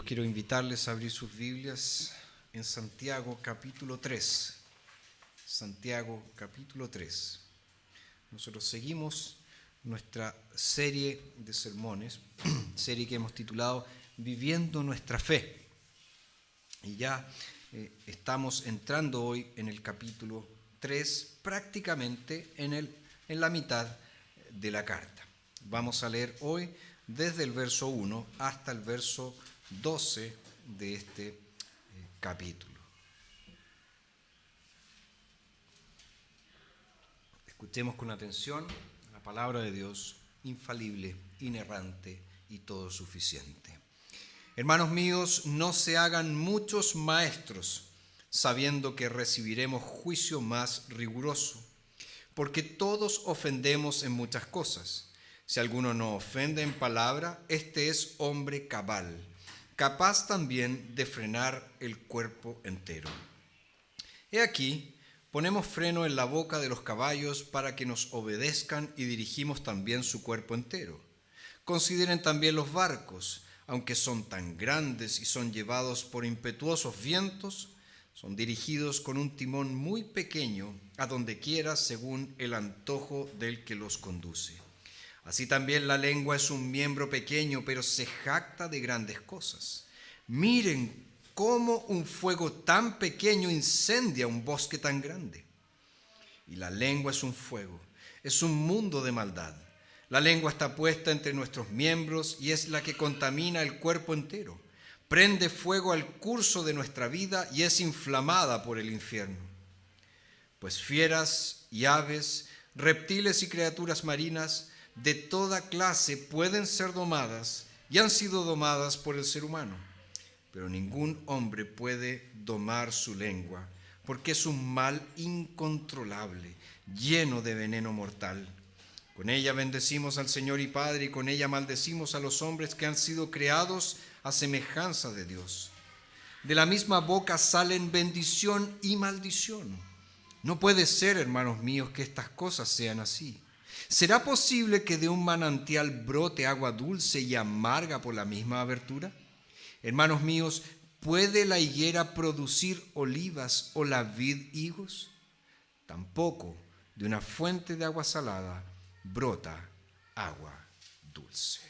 Los quiero invitarles a abrir sus Biblias en Santiago capítulo 3. Santiago capítulo 3. Nosotros seguimos nuestra serie de sermones, serie que hemos titulado Viviendo nuestra fe. Y ya estamos entrando hoy en el capítulo 3, prácticamente en la mitad de la carta. Vamos a leer hoy desde el verso 1 hasta el verso 12 de este capítulo. Escuchemos con atención la palabra de Dios, infalible, inerrante y todo suficiente. Hermanos míos, no se hagan muchos maestros, sabiendo que recibiremos juicio más riguroso, porque todos ofendemos en muchas cosas. Si alguno no ofende en palabra, este es hombre cabal, capaz también de frenar el cuerpo entero. He aquí, ponemos freno en la boca de los caballos para que nos obedezcan y dirigimos también su cuerpo entero. Consideren también los barcos, aunque son tan grandes y son llevados por impetuosos vientos, son dirigidos con un timón muy pequeño a donde quiera según el antojo del que los conduce. Así también la lengua es un miembro pequeño, pero se jacta de grandes cosas. Miren cómo un fuego tan pequeño incendia un bosque tan grande. Y la lengua es un fuego, es un mundo de maldad. La lengua está puesta entre nuestros miembros y es la que contamina el cuerpo entero. Prende fuego al curso de nuestra vida y es inflamada por el infierno. Pues fieras y aves, reptiles y criaturas marinas de toda clase pueden ser domadas y han sido domadas por el ser humano. Pero ningún hombre puede domar su lengua, porque es un mal incontrolable, lleno de veneno mortal. Con ella bendecimos al Señor y Padre, y con ella maldecimos a los hombres que han sido creados a semejanza de Dios. De la misma boca salen bendición y maldición. No puede ser, hermanos míos, que estas cosas sean así. ¿Será posible que de un manantial brote agua dulce y amarga por la misma abertura? Hermanos míos, ¿puede la higuera producir olivas o la vid higos? Tampoco de una fuente de agua salada brota agua dulce.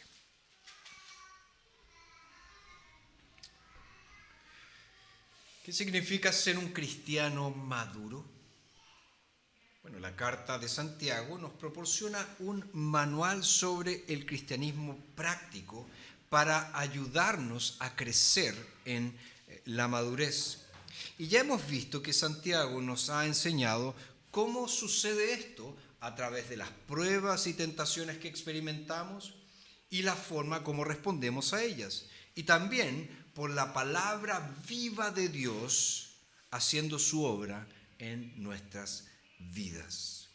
¿Qué significa ser un cristiano maduro? Bueno, la carta de Santiago nos proporciona un manual sobre el cristianismo práctico para ayudarnos a crecer en la madurez. Y ya hemos visto que Santiago nos ha enseñado cómo sucede esto a través de las pruebas y tentaciones que experimentamos y la forma como respondemos a ellas. Y también por la palabra viva de Dios haciendo su obra en nuestras vidas.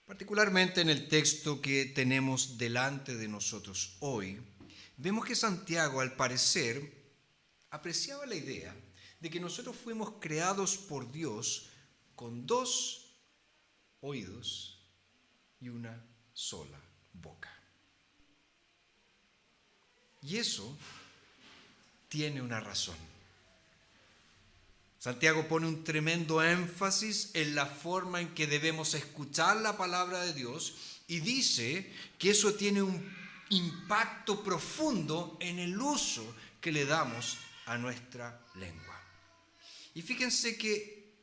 Particularmente en el texto que tenemos delante de nosotros hoy, vemos que Santiago, al parecer, apreciaba la idea de que nosotros fuimos creados por Dios con dos oídos y una sola boca. Y eso tiene una razón. Santiago pone un tremendo énfasis en la forma en que debemos escuchar la palabra de Dios y dice que eso tiene un impacto profundo en el uso que le damos a nuestra lengua. Y fíjense que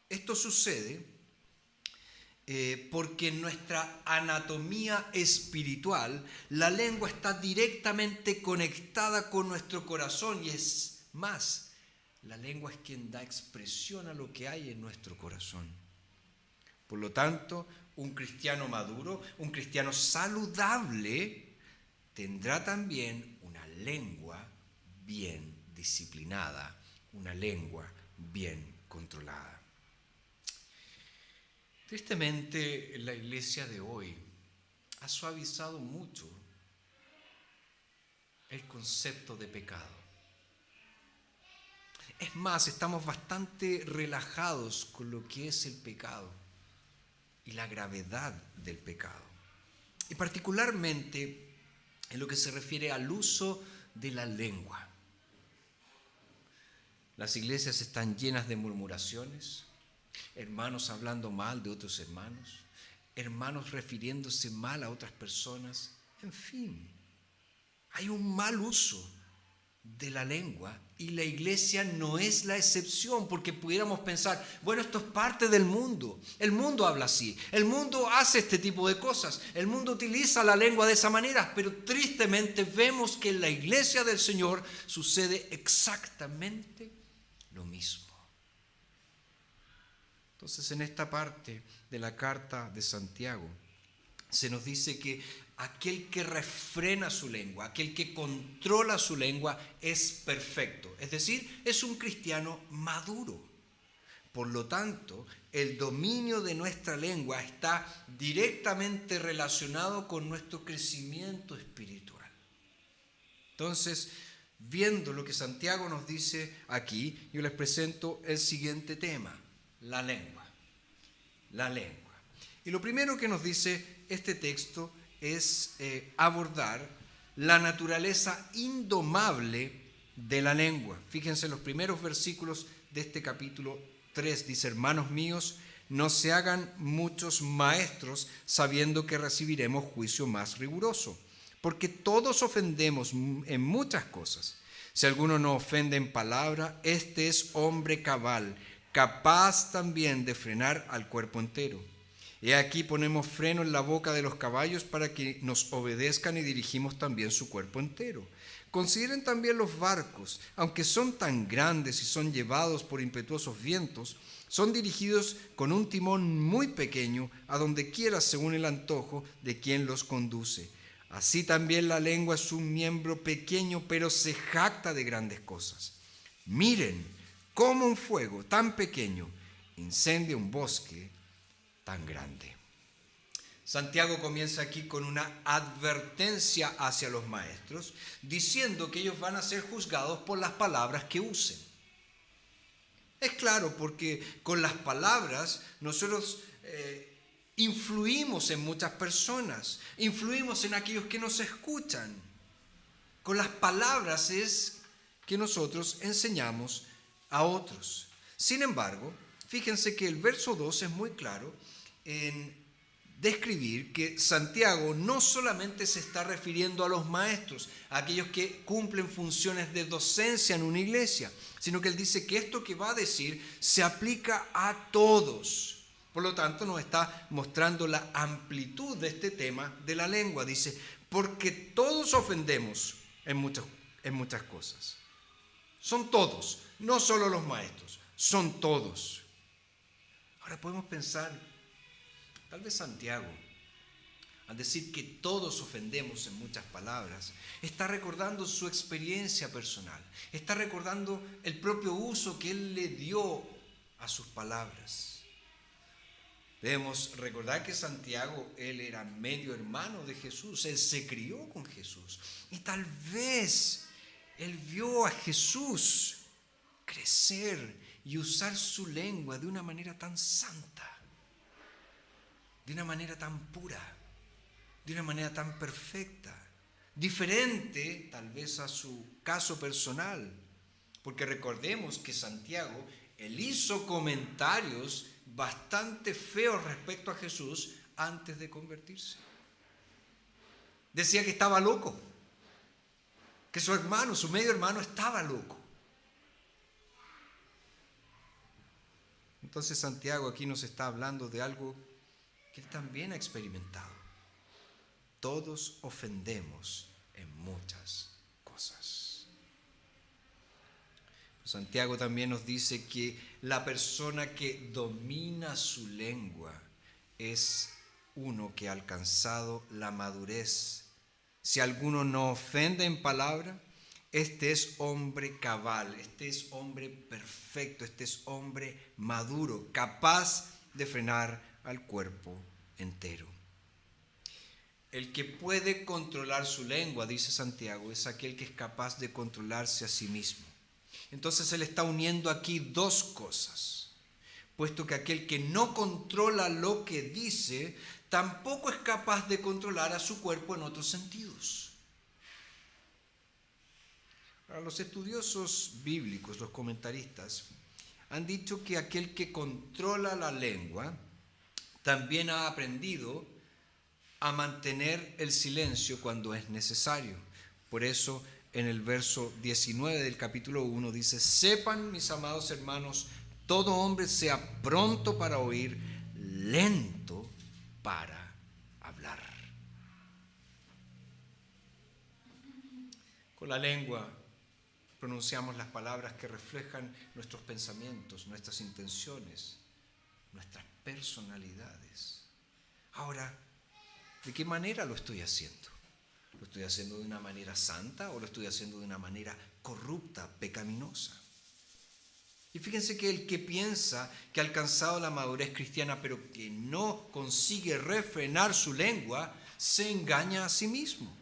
esto sucede porque en nuestra anatomía espiritual la lengua está directamente conectada con nuestro corazón y es más, la lengua es quien da expresión a lo que hay en nuestro corazón. Por lo tanto, un cristiano maduro, un cristiano saludable, tendrá también una lengua bien disciplinada, una lengua bien controlada. Tristemente, la iglesia de hoy ha suavizado mucho el concepto de pecado. Es más, estamos bastante relajados con lo que es el pecado y la gravedad del pecado. Y particularmente en lo que se refiere al uso de la lengua. Las iglesias están llenas de murmuraciones, hermanos hablando mal de otros hermanos, hermanos refiriéndose mal a otras personas. En fin, hay un mal uso de la lengua y la iglesia no es la excepción, porque pudiéramos pensar, bueno, esto es parte del mundo. El mundo habla así, el mundo hace este tipo de cosas, el mundo utiliza la lengua de esa manera, pero tristemente vemos que en la iglesia del Señor sucede exactamente lo mismo. Entonces, en esta parte de la carta de Santiago se nos dice que aquel que refrena su lengua, aquel que controla su lengua es perfecto, es decir, es un cristiano maduro. Por lo tanto, el dominio de nuestra lengua está directamente relacionado con nuestro crecimiento espiritual. Entonces, viendo lo que Santiago nos dice aquí, yo les presento el siguiente tema: la lengua. La lengua. Y lo primero que nos dice este texto es abordar la naturaleza indomable de la lengua. Fíjense en los primeros versículos de este capítulo 3. Dice: hermanos míos, no se hagan muchos maestros, sabiendo que recibiremos juicio más riguroso. Porque todos ofendemos en muchas cosas. Si alguno no ofende en palabra, este es hombre cabal, capaz también de frenar al cuerpo entero. He aquí ponemos freno en la boca de los caballos para que nos obedezcan y dirigimos también su cuerpo entero. Consideren también los barcos, aunque son tan grandes y son llevados por impetuosos vientos, son dirigidos con un timón muy pequeño a donde quiera según el antojo de quien los conduce. Así también la lengua es un miembro pequeño, pero se jacta de grandes cosas. Miren cómo un fuego tan pequeño incendia un bosque tan grande. Santiago comienza aquí con una advertencia hacia los maestros, diciendo que ellos van a ser juzgados por las palabras que usen. Es claro, porque con las palabras nosotros influimos en muchas personas, influimos en aquellos que nos escuchan. Con las palabras es que nosotros enseñamos a otros. Sin embargo, fíjense que el verso 2 es muy claro en describir que Santiago no solamente se está refiriendo a los maestros, a aquellos que cumplen funciones de docencia en una iglesia, sino que él dice que esto que va a decir se aplica a todos. Por lo tanto, nos está mostrando la amplitud de este tema de la lengua. Dice, porque todos ofendemos en muchas cosas. Son todos, no solo los maestros, son todos. Ahora podemos pensar, tal vez Santiago, al decir que todos ofendemos en muchas palabras, está recordando su experiencia personal, está recordando el propio uso que él le dio a sus palabras. Debemos recordar que Santiago, él era medio hermano de Jesús, él se crió con Jesús y tal vez él vio a Jesús crecer y usar su lengua de una manera tan santa, de una manera tan pura, de una manera tan perfecta, diferente tal vez a su caso personal, porque recordemos que Santiago, él hizo comentarios bastante feos respecto a Jesús antes de convertirse. Decía que estaba loco, que su hermano, su medio hermano, estaba loco. Entonces Santiago aquí nos está hablando de algo que él también ha experimentado. Todos ofendemos en muchas cosas. Santiago también nos dice que la persona que domina su lengua es uno que ha alcanzado la madurez. Si alguno no ofende en palabra, este es hombre cabal, este es hombre perfecto, este es hombre maduro, capaz de frenar al cuerpo entero. El que puede controlar su lengua, dice Santiago, es aquel que es capaz de controlarse a sí mismo. Entonces él está uniendo aquí dos cosas, puesto que aquel que no controla lo que dice, tampoco es capaz de controlar a su cuerpo en otros sentidos. Para los estudiosos bíblicos, los comentaristas, han dicho que aquel que controla la lengua también ha aprendido a mantener el silencio cuando es necesario. Por eso en el verso 19 del capítulo 1 dice: sepan, mis amados hermanos, todo hombre sea pronto para oír, lento para hablar. Con la lengua pronunciamos las palabras que reflejan nuestros pensamientos, nuestras intenciones, nuestras personalidades. Ahora, ¿de qué manera lo estoy haciendo? ¿Lo estoy haciendo de una manera santa o lo estoy haciendo de una manera corrupta, pecaminosa? Y fíjense que el que piensa que ha alcanzado la madurez cristiana pero que no consigue refrenar su lengua, se engaña a sí mismo.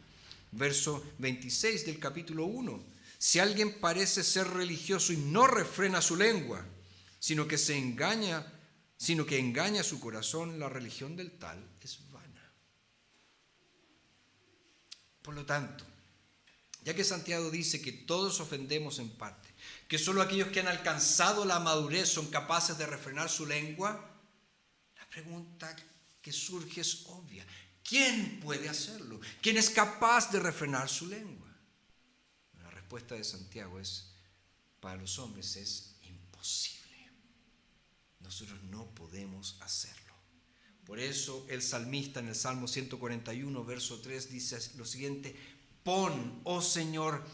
Verso 26 del capítulo 1. Si alguien parece ser religioso y no refrena su lengua, sino que engaña su corazón, la religión del tal es vana. Por lo tanto, ya que Santiago dice que todos ofendemos en parte, que solo aquellos que han alcanzado la madurez son capaces de refrenar su lengua, la pregunta que surge es obvia. ¿Quién puede hacerlo? ¿Quién es capaz de refrenar su lengua? La respuesta de Santiago es: para los hombres es imposible. Nosotros no podemos hacerlo. Por eso el salmista en el Salmo 141, verso 3 dice lo siguiente: pon, oh Señor,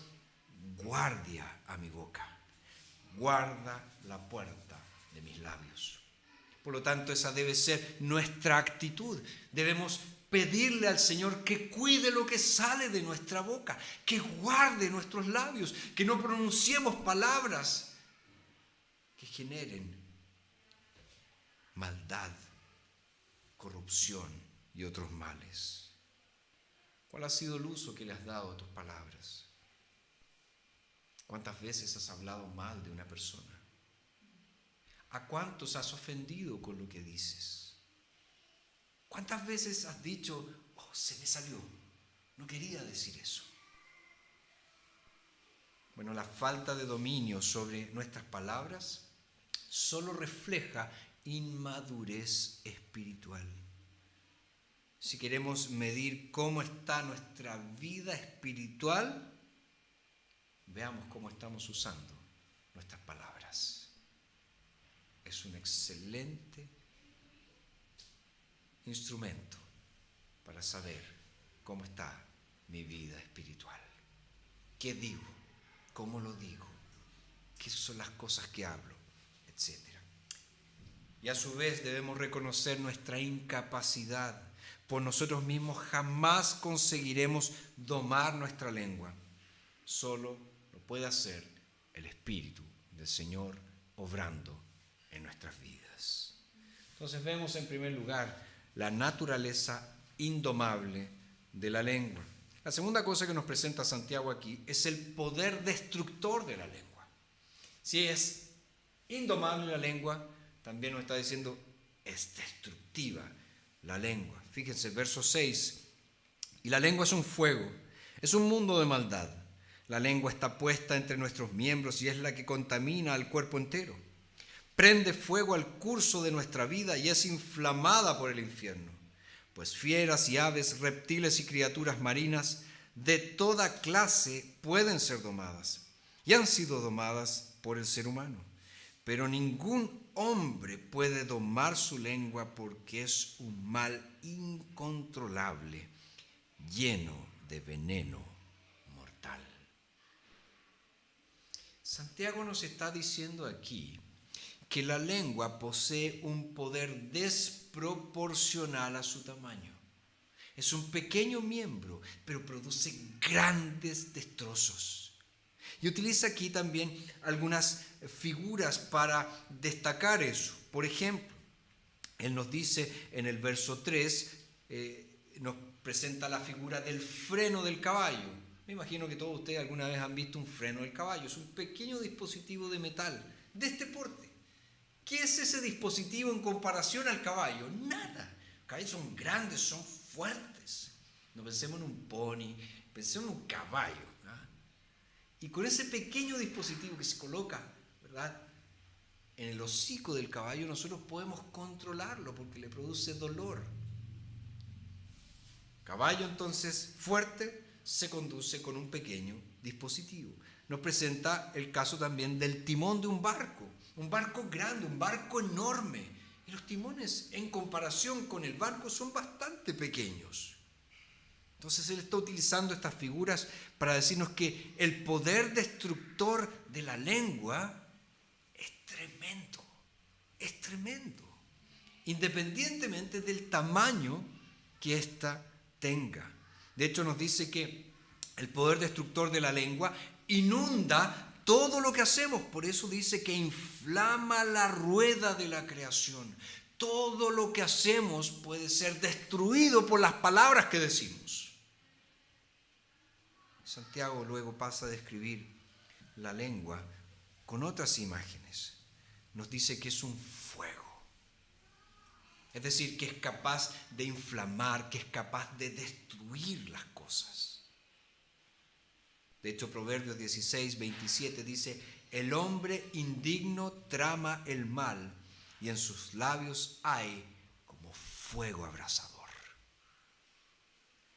guardia a mi boca, guarda la puerta de mis labios. Por lo tanto, esa debe ser nuestra actitud. Debemos pedirle al Señor que cuide lo que sale de nuestra boca, que guarde nuestros labios, que no pronunciemos palabras que generen maldad, corrupción y otros males. ¿Cuál ha sido el uso que le has dado a tus palabras? ¿Cuántas veces has hablado mal de una persona? ¿A cuántos has ofendido con lo que dices? ¿Cuántas veces has dicho: oh, se me salió, no quería decir eso? Bueno, la falta de dominio sobre nuestras palabras solo refleja inmadurez espiritual. Si queremos medir cómo está nuestra vida espiritual, veamos cómo estamos usando nuestras palabras. Es un excelente instrumento para saber cómo está mi vida espiritual. ¿Qué digo? ¿Cómo lo digo? ¿Qué son las cosas que hablo? Etcétera. Y a su vez debemos reconocer nuestra incapacidad. Por nosotros mismos jamás conseguiremos domar nuestra lengua. Solo lo puede hacer el Espíritu del Señor obrando en nuestras vidas. Entonces vemos en primer lugar la naturaleza indomable de la lengua. La segunda cosa que nos presenta Santiago aquí es el poder destructor de la lengua. Si es indomable la lengua, también nos está diciendo es destructiva la lengua. Fíjense, verso 6. Y la lengua es un fuego, es un mundo de maldad. La lengua está puesta entre nuestros miembros y es la que contamina al cuerpo entero. Prende fuego al curso de nuestra vida y es inflamada por el infierno. Pues fieras y aves, reptiles y criaturas marinas de toda clase pueden ser domadas y han sido domadas por el ser humano. Pero ningún hombre puede domar su lengua porque es un mal incontrolable, lleno de veneno mortal. Santiago nos está diciendo aquí que la lengua posee un poder desproporcional a su tamaño. Es un pequeño miembro, pero produce grandes destrozos. Y utiliza aquí también algunas figuras para destacar eso. Por ejemplo, él nos dice en el verso 3, nos presenta la figura del freno del caballo. Me imagino que todos ustedes alguna vez han visto un freno del caballo. Es un pequeño dispositivo de metal de este porte. ¿Qué es ese dispositivo en comparación al caballo? Nada. Los caballos son grandes, son fuertes. No pensemos en un pony, pensemos en un caballo. Y con ese pequeño dispositivo que se coloca, ¿verdad?, en el hocico del caballo, nosotros podemos controlarlo porque le produce dolor. Caballo entonces fuerte se conduce con un pequeño dispositivo. Nos presenta el caso también del timón de un barco grande, un barco enorme. Y los timones en comparación con el barco son bastante pequeños. Entonces él está utilizando estas figuras para decirnos que el poder destructor de la lengua es tremendo, independientemente del tamaño que ésta tenga. De hecho nos dice que el poder destructor de la lengua inunda todo lo que hacemos, por eso dice que inflama la rueda de la creación. Todo lo que hacemos puede ser destruido por las palabras que decimos. Santiago luego pasa a describir la lengua con otras imágenes. Nos dice que es un fuego. Es decir, que es capaz de inflamar, que es capaz de destruir las cosas. De hecho, Proverbios 16, 27 dice: el hombre indigno trama el mal, y en sus labios hay como fuego abrasador.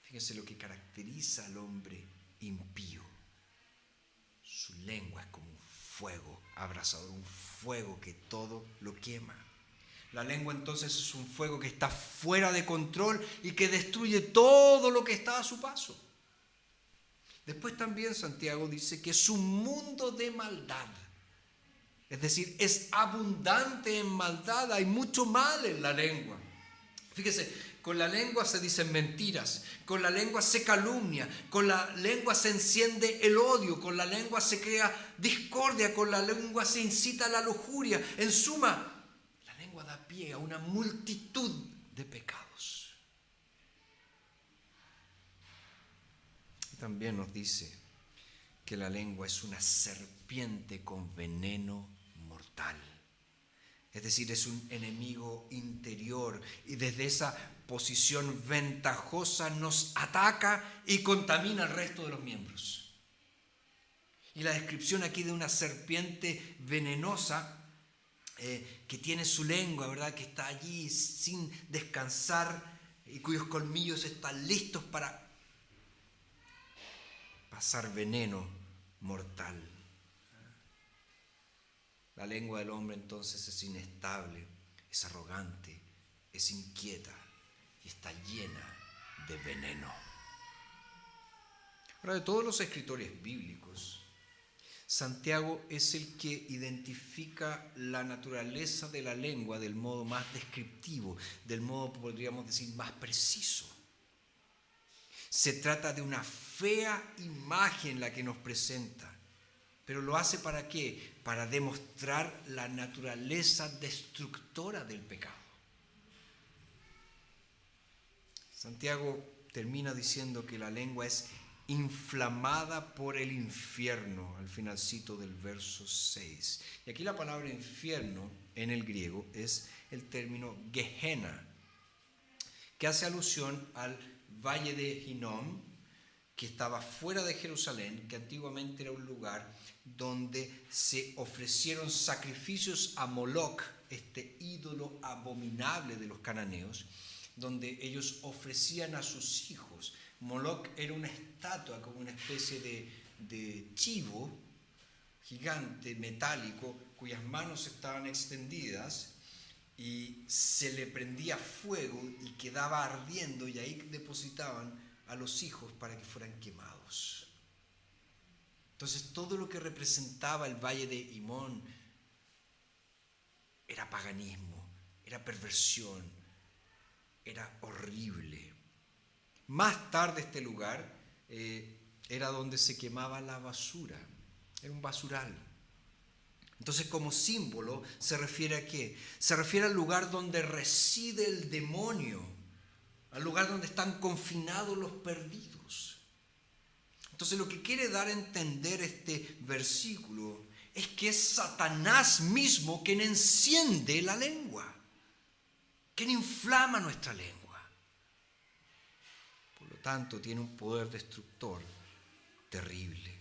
Fíjense lo que caracteriza al hombre impío. Su lengua es como un fuego abrasador, un fuego que todo lo quema. La lengua entonces es un fuego que está fuera de control y que destruye todo lo que está a su paso. Después también Santiago dice que es un mundo de maldad. Es decir, es abundante en maldad, hay mucho mal en la lengua. Fíjese, con la lengua se dicen mentiras, con la lengua se calumnia, con la lengua se enciende el odio, con la lengua se crea discordia, con la lengua se incita a la lujuria. En suma, la lengua da pie a una multitud de pecados. También nos dice que la lengua es una serpiente con veneno mortal. Es decir, es un enemigo interior y desde esa posición ventajosa nos ataca y contamina al resto de los miembros. Y la descripción aquí de una serpiente venenosa que tiene su lengua, ¿verdad?, que está allí sin descansar y cuyos colmillos están listos para pasar veneno mortal. La lengua del hombre entonces es inestable, es arrogante, es inquieta y está llena de veneno. Ahora, de todos los escritores bíblicos, Santiago es el que identifica la naturaleza de la lengua del modo más descriptivo, del modo, podríamos decir, más preciso. Se trata de una fea imagen la que nos presenta. ¿Pero lo hace para qué? Para demostrar la naturaleza destructora del pecado. Santiago termina diciendo que la lengua es inflamada por el infierno, al finalcito del verso 6. Y aquí la palabra infierno en el griego es el término Gehenna, que hace alusión al valle de Hinnom, que estaba fuera de Jerusalén, que antiguamente era un lugar donde se ofrecieron sacrificios a Moloch, este ídolo abominable de los cananeos, donde ellos ofrecían a sus hijos. Moloch era una estatua, como una especie de chivo gigante, metálico, cuyas manos estaban extendidas y se le prendía fuego y quedaba ardiendo, y ahí depositaban a los hijos para que fueran quemados. Entonces todo lo que representaba el valle de Hinnom era paganismo, era perversión, era horrible. Más tarde este lugar era donde se quemaba la basura, era un basural. Entonces, como símbolo, ¿se refiere a qué? Se refiere al lugar donde reside el demonio, al lugar donde están confinados los perdidos. Entonces, lo que quiere dar a entender este versículo es que es Satanás mismo quien enciende la lengua, quien inflama nuestra lengua. Por lo tanto, tiene un poder destructor terrible.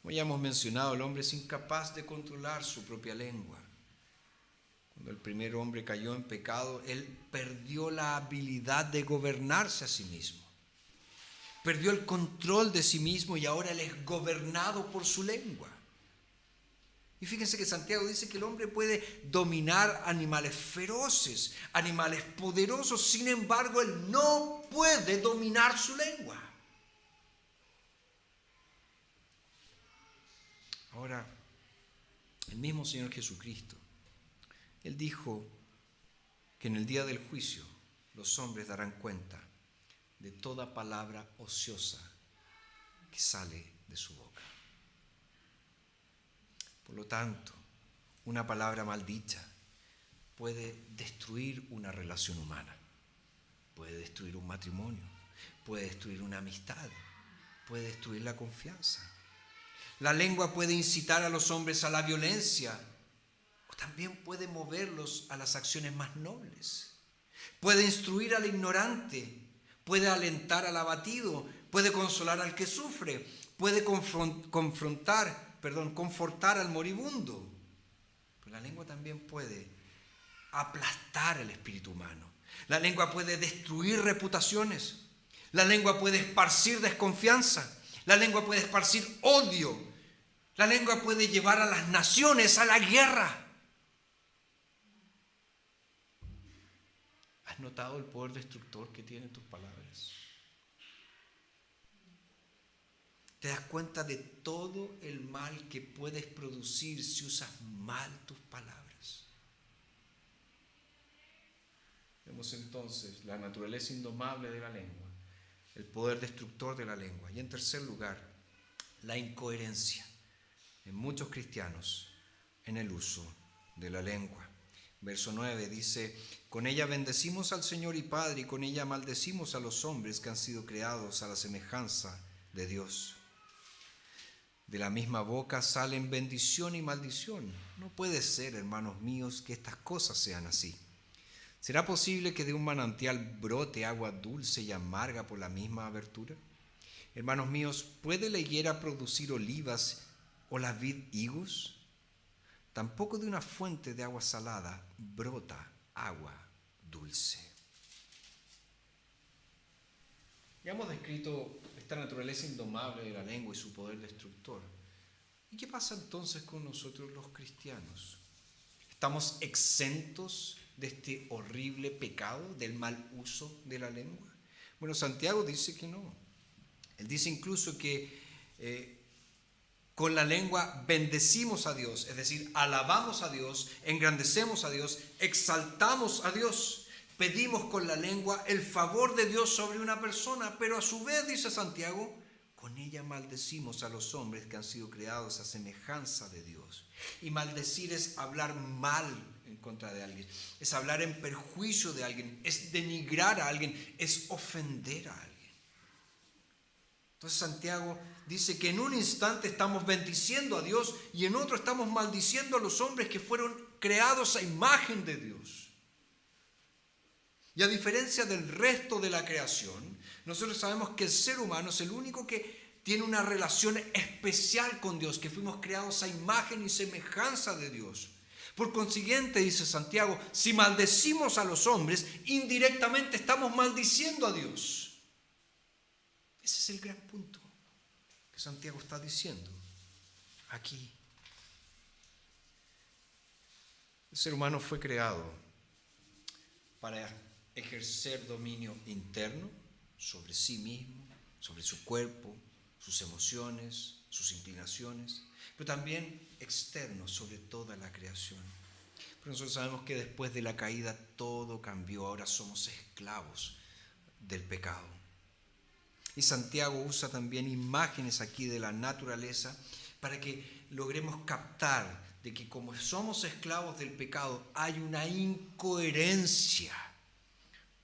Como ya hemos mencionado, el hombre es incapaz de controlar su propia lengua. Cuando el primer hombre cayó en pecado, él perdió la habilidad de gobernarse a sí mismo. Perdió el control de sí mismo y ahora él es gobernado por su lengua. Y fíjense que Santiago dice que el hombre puede dominar animales feroces, animales poderosos, sin embargo, él no puede dominar su lengua. Ahora, el mismo Señor Jesucristo, Él dijo que en el día del juicio los hombres darán cuenta de toda palabra ociosa que sale de su boca. Por lo tanto, una palabra maldicha puede destruir una relación humana, puede destruir un matrimonio, puede destruir una amistad, puede destruir la confianza. La lengua puede incitar a los hombres a la violencia o también puede moverlos a las acciones más nobles. Puede instruir al ignorante, puede alentar al abatido, puede consolar al que sufre, puede confortar al moribundo. Pero la lengua también puede aplastar el espíritu humano. La lengua puede destruir reputaciones. La lengua puede esparcir desconfianza. La lengua puede esparcir odio. La lengua puede llevar a las naciones a la guerra. ¿Has notado el poder destructor que tienen tus palabras? ¿Te das cuenta de todo el mal que puedes producir si usas mal tus palabras? Vemos entonces la naturaleza indomable de la lengua, el poder destructor de la lengua. Y en tercer lugar, la incoherencia en muchos cristianos en el uso de la lengua. Verso 9 dice: con ella bendecimos al Señor y Padre, y con ella maldecimos a los hombres que han sido creados a la semejanza de Dios. De la misma boca salen bendición y maldición. No puede ser, hermanos míos, que estas cosas sean así. ¿Será posible que de un manantial brote agua dulce y amarga por la misma abertura? Hermanos míos, ¿puede la higuera producir olivas o la vid higos? Tampoco de una fuente de agua salada brota agua dulce. Ya hemos descrito esta naturaleza indomable de la lengua y su poder destructor. ¿Y qué pasa entonces con nosotros los cristianos? ¿Estamos exentos de este horrible pecado, del mal uso de la lengua? Bueno, Santiago dice que no. Él dice incluso que con la lengua bendecimos a Dios, es decir, alabamos a Dios, engrandecemos a Dios, exaltamos a Dios, pedimos con la lengua el favor de Dios sobre una persona, pero a su vez, dice Santiago, con ella maldecimos a los hombres que han sido creados a semejanza de Dios. Y maldecir es hablar mal en contra de alguien, es hablar en perjuicio de alguien, es denigrar a alguien, es ofender a alguien. Entonces Santiago dice que en un instante estamos bendiciendo a Dios y en otro estamos maldiciendo a los hombres que fueron creados a imagen de Dios. Y a diferencia del resto de la creación, nosotros sabemos que el ser humano es el único que tiene una relación especial con Dios, que fuimos creados a imagen y semejanza de Dios. Por consiguiente, dice Santiago, si maldecimos a los hombres, indirectamente estamos maldiciendo a Dios. Ese es el gran punto que Santiago está diciendo aquí. El ser humano fue creado para ejercer dominio interno sobre sí mismo, sobre su cuerpo, sus emociones, sus inclinaciones, pero también externo sobre toda la creación. Pero nosotros sabemos que después de la caída todo cambió, ahora somos esclavos del pecado. Y Santiago usa también imágenes aquí de la naturaleza para que logremos captar de que como somos esclavos del pecado hay una incoherencia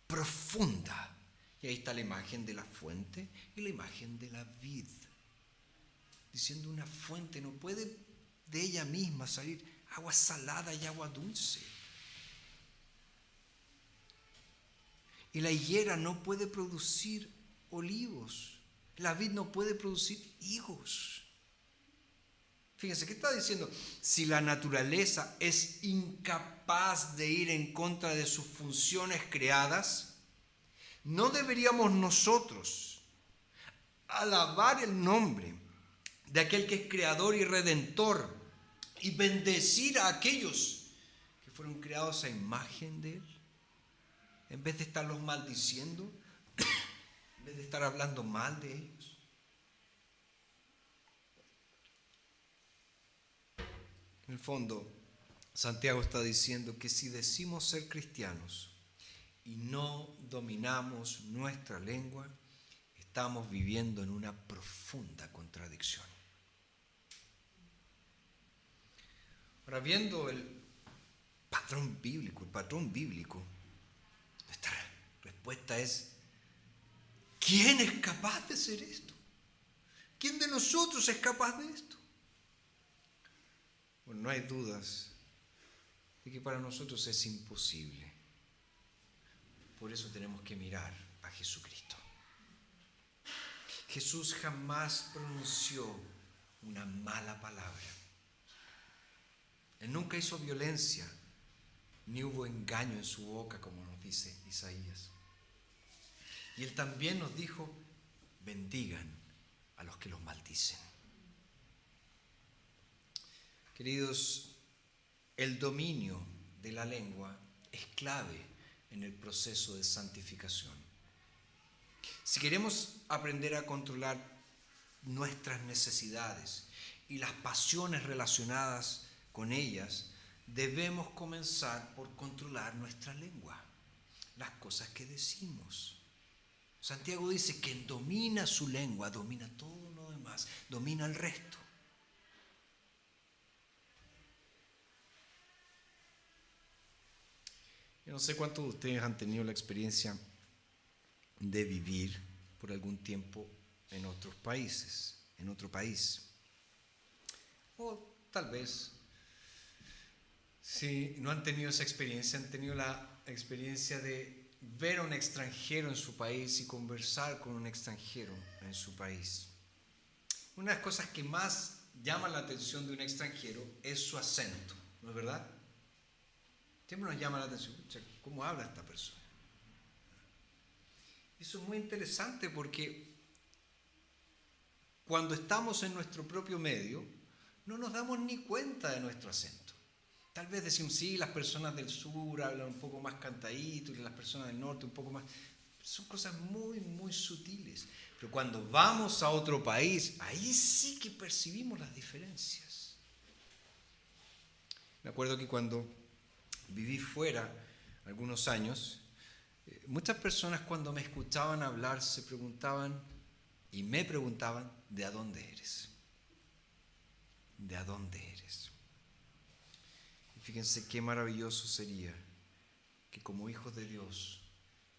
profunda. Y ahí está la imagen de la fuente y la imagen de la vid. Diciendo una fuente no puede de ella misma salir agua salada y agua dulce. Y la higuera no puede producir olivos. La vid no puede producir higos. Fíjense, ¿qué está diciendo? Si la naturaleza es incapaz de ir en contra de sus funciones creadas, ¿no deberíamos nosotros alabar el nombre de aquel que es creador y redentor y bendecir a aquellos que fueron creados a imagen de Él? En vez de estarlos maldiciendo, en vez de estar hablando mal de ellos. En el fondo, Santiago está diciendo que si decimos ser cristianos y no dominamos nuestra lengua, estamos viviendo en una profunda contradicción. Ahora, viendo el patrón bíblico, nuestra respuesta es: ¿quién es capaz de hacer esto? ¿Quién de nosotros es capaz de esto? Bueno, no hay dudas de que para nosotros es imposible. Por eso tenemos que mirar a Jesucristo. Jesús jamás pronunció una mala palabra. Él nunca hizo violencia, ni hubo engaño en su boca, como nos dice Isaías. Y Él también nos dijo: bendigan a los que los maldicen. Queridos, el dominio de la lengua es clave en el proceso de santificación. Si queremos aprender a controlar nuestras necesidades y las pasiones relacionadas con ellas, debemos comenzar por controlar nuestra lengua, las cosas que decimos. Santiago dice que quien domina su lengua domina todo lo demás, domina el resto. Yo no sé cuántos de ustedes han tenido la experiencia de vivir por algún tiempo en otros países, en otro país. O tal vez, si no han tenido esa experiencia, han tenido la experiencia de ver a un extranjero en su país y conversar con un extranjero en su país. Una de las cosas que más llama la atención de un extranjero es su acento, ¿no es verdad? Siempre nos llama la atención, ¿cómo habla esta persona? Eso es muy interesante porque cuando estamos en nuestro propio medio, no nos damos ni cuenta de nuestro acento. Tal vez decimos, sí, las personas del sur hablan un poco más cantadito y las personas del norte un poco más. Son cosas muy, muy sutiles. Pero cuando vamos a otro país, ahí sí que percibimos las diferencias. Me acuerdo que cuando viví fuera algunos años, muchas personas cuando me escuchaban hablar se preguntaban y me preguntaban: ¿de dónde eres? ¿De dónde eres? Y fíjense qué maravilloso sería que como hijos de Dios,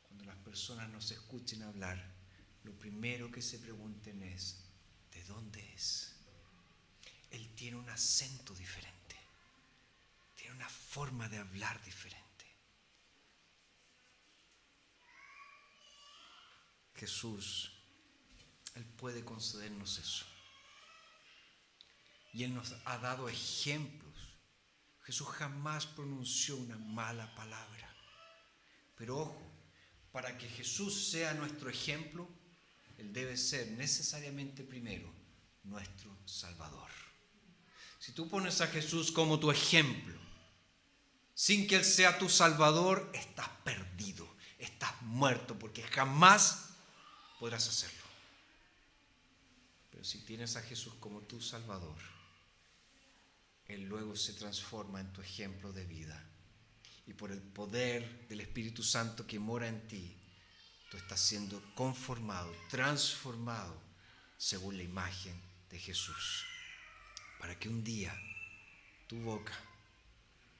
cuando las personas nos escuchen hablar, lo primero que se pregunten es: ¿de dónde es? Él tiene un acento diferente, tiene una forma de hablar diferente. Jesús, Él puede concedernos eso. Y Él nos ha dado ejemplos. Jesús jamás pronunció una mala palabra. Pero ojo, para que Jesús sea nuestro ejemplo, Él debe ser necesariamente primero nuestro Salvador. Si tú pones a Jesús como tu ejemplo, sin que Él sea tu Salvador, estás perdido, estás muerto, porque jamás podrás hacerlo. Pero si tienes a Jesús como tu Salvador, Él luego se transforma en tu ejemplo de vida. Y por el poder del Espíritu Santo que mora en ti, tú estás siendo conformado, transformado según la imagen de Jesús. Para que un día tu boca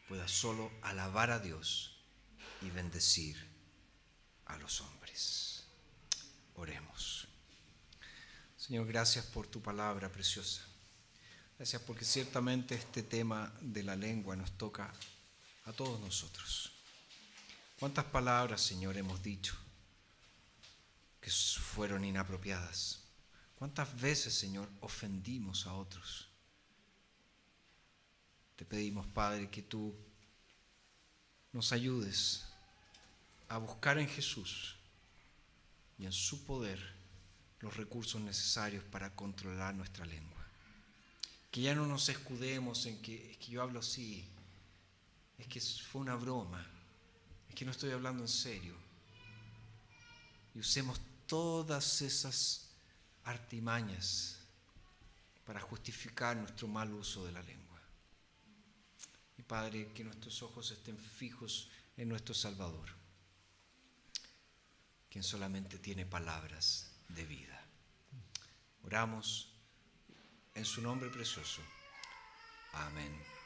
pueda solo alabar a Dios y bendecir a los hombres. Oremos. Señor, gracias por tu palabra preciosa. Gracias porque ciertamente este tema de la lengua nos toca a todos nosotros. ¿Cuántas palabras, Señor, hemos dicho que fueron inapropiadas? ¿Cuántas veces, Señor, ofendimos a otros? Te pedimos, Padre, que tú nos ayudes a buscar en Jesús y en su poder los recursos necesarios para controlar nuestra lengua. Que ya no nos escudemos en que es que yo hablo así, es que fue una broma, es que no estoy hablando en serio. Y usemos todas esas artimañas para justificar nuestro mal uso de la lengua. Y Padre, que nuestros ojos estén fijos en nuestro Salvador, quien solamente tiene palabras de vida. Oramos en su nombre precioso. Amén.